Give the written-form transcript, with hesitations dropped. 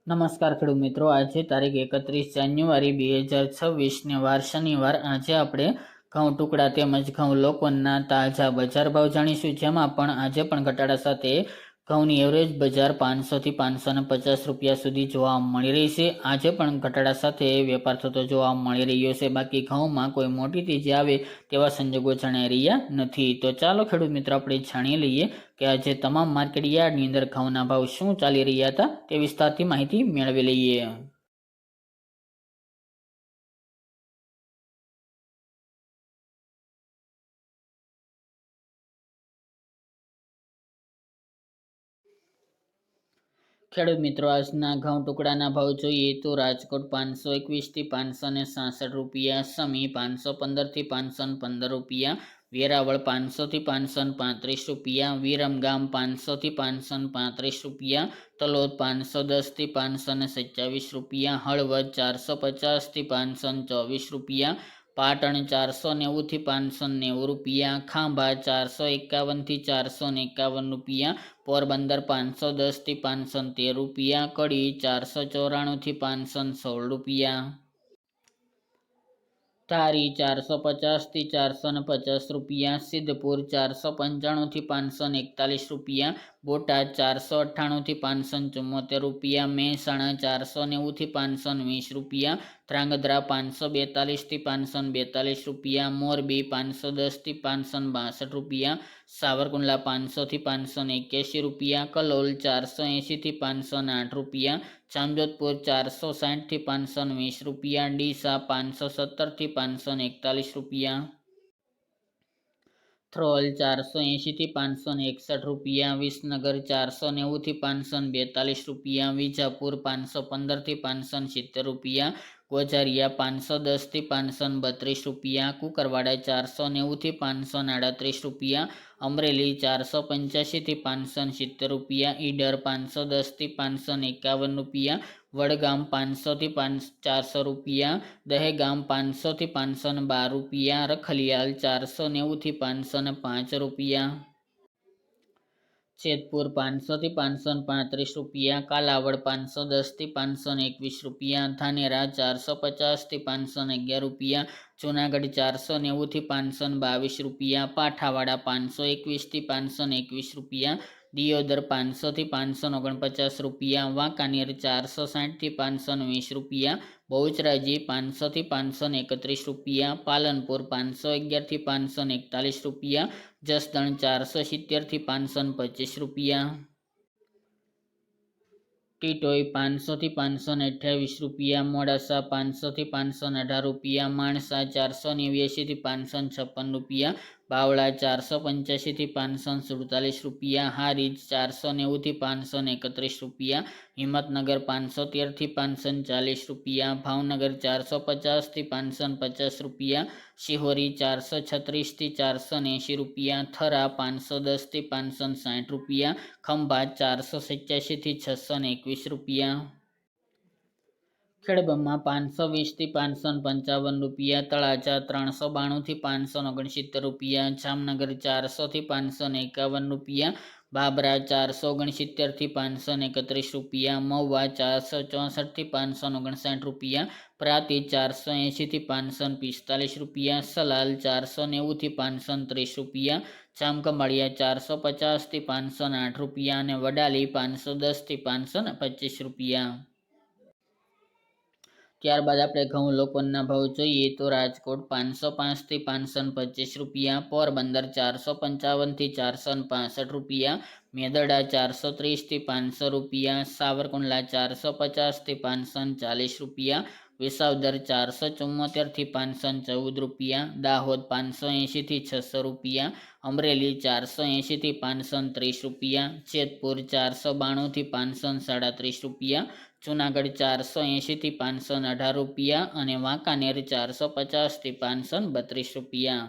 નમસ્કાર ખેડૂત મિત્રો, આજે તારીખ 31 જાન્યુઆરી 2026 ને વાર શનિવાર. આજે આપણે ઘઉં ટુકડા તેમજ ઘઉં લોકવનના તાજા બજાર ભાવ જાણીશું, જેમાં પણ આજે પણ ઘટાડા સાથે ઘઉંની એવરેજ બજાર 500 થી 550 રૂપિયા સુધી જોવા મળી રહી છે. આજે પણ ઘટાડા સાથે વેપાર થતો જોવા મળી રહ્યો છે. બાકી ઘઉંમાં કોઈ મોટી તેજી આવે તેવા સંજોગો જણાઈ રહ્યા નથી. તો ચાલો ખેડૂત મિત્રો, આપણે જાણી લઈએ કે આજે તમામ માર્કેટ યાર્ડની અંદર ઘઉંના ભાવ શું ચાલી રહ્યા હતા તે વિસ્તારથી માહિતી મેળવી લઈએ. ખેડૂત મિત્રો, આજના ઘઉં ટુકડાના ભાવ જોઈએ તો રાજકોટ 521 થી 566 રૂપિયા, સમી 515 થી 515 રૂપિયા, વેરાવળ 500 થી 535 રૂપિયા, વિરમગામ 500 થી 535 રૂપિયા, તલોદ 510 થી 527 રૂપિયા, હળવદ 450 થી 524 રૂપિયા, પાટણ 490 થી 590 રૂપિયા, ખાંભા 451 થી 451 રૂપિયા, પોરબંદર 510 થી 513 રૂપિયા, કડી 494 થી 516 રૂપિયા, ધારી 450 થી 450 રૂપિયા, સિદ્ધપુર 495 થી 541 રૂપિયા, બોટાદ 498 થી 574 રૂપિયા, મહેસાણા 490 થી 520 રૂપિયા, ધ્રાંગધ્રા 542 થી 542 રૂપિયા, મોરબી 510 થી 562 રૂપિયા, સાવરકુંડલા 500 થી 581 રૂપિયા, કલોલ 480 થી 508 રૂપિયા, જામજોધપુર 460 થી 520 રૂપિયા, ડીસા 517 થી 541 રૂપિયા, થ્રોલ 480 થી 561 રૂપિયા, વિસનગર 490 થી 542 રૂપિયા, વિજાપુર 515 થી 570 રૂપિયા, ગોઝારિયા 510 થી 532 રૂપિયા, કુકરવાડા 490 થી 538 રૂપિયા, અમરેલી 485 થી 570 રૂપિયા, ઈડર 510 થી 551 રૂપિયા, વડગામ 500 થી 400 રૂપિયા, દહેગામ 500 થી 512 રૂપિયા, રખલિયાલ 490 થી 505 રૂપિયા, જેતપુર 500 થી 535 રૂપિયા, કાલાવડ 510 થી 521 રૂપિયા, ધાનેરા 450 થી 511 રૂપિયા, જૂનાગઢ 490 થી 522 રૂપિયા, પાઠાવાડા 521 થી 521 રૂપિયા, દિયોદર 500 થી 549 રૂપિયા, વાંકાનેર 460 થી 520 રૂપિયા, બહુચરાજી 500 થી 531 રૂપિયા, પાલનપુર 511 થી 541 રૂપિયા, જસદણ 470 થી 525 રૂપિયા, ટીટોઈ 500 થી 528 રૂપિયા, મોડાસા 500 થી 518 રૂપિયા, માણસા 489 થી 556 રૂપિયા, બાવળા 485 થી 547 રૂપિયા, હારીજ 490 થી 531 રૂપિયા, હિંમતનગર 513 થી 540 રૂપિયા, ભાવનગર 450 થી 550 રૂપિયા, શિહોરી 436 થી 480 રૂપિયા, થરા 510 થી 560 રૂપિયા, ખંભાત 487 થી 621 રૂપિયા, ખેડબ્રહ્મા 520 થી 555 રૂપિયા, તળાજા 392 થી 569 રૂપિયા, જામનગર 400 થી 551 રૂપિયા, બાબરા 469 થી 531 રૂપિયા, મહુવા 464 થી 559 રૂપિયા, પ્રાંતિજ 480 થી 545 રૂપિયા, સલાલ 490 થી 530 રૂપિયા, જામખંભાળિયા 450 થી 508 રૂપિયા અને વડાલી 510 થી 525 રૂપિયા. ત્યારબાદ આપણે ઘઉં લોકવનના ભાવ જોઈએ તો રાજકોટ 505 થી 525 રૂપિયા, પોરબંદર 455 થી 465 રૂપિયા, મેદરડા 430 થી 500 રૂપિયા, સાવરકુંડલા 450 થી 540 રૂપિયા, વિસાવદર 474 થી 514 રૂપિયા, દાહોદ 580 થી 600 રૂપિયા, અમરેલી 480 થી 530 રૂપિયા, જેતપુર 492 થી 537 રૂપિયા, જૂનાગઢ 480 થી 518 રૂપિયા અને વાંકાનેર 450 થી 532 રૂપિયા.